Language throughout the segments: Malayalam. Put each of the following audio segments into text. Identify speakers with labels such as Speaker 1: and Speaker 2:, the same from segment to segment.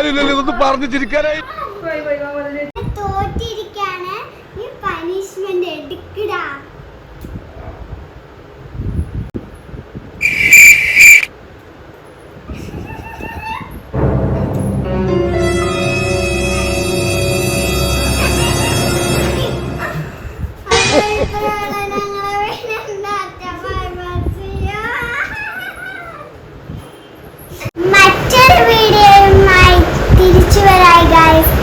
Speaker 1: ആരുമില്ലല്ലോ ഇതൊന്നും പറഞ്ഞു ചിരിക്കാനായി.
Speaker 2: തോറ്റിരിക്കാണ് നീ പനിഷ്മെന്റ് എടുക്കടാ. മറ്റൊരു വീഡിയോയുമായി തിരിച്ചു വരാം ഗൈസ്.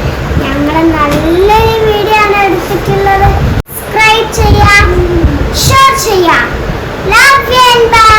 Speaker 2: ഞങ്ങൾ നല്ലൊരു വീഡിയോ ആണ് എടുത്തിട്ടുള്ളത്. സബ്സ്ക്രൈബ് ചെയ്യാം, ഷെയർ ചെയ്യാം. Love you and by.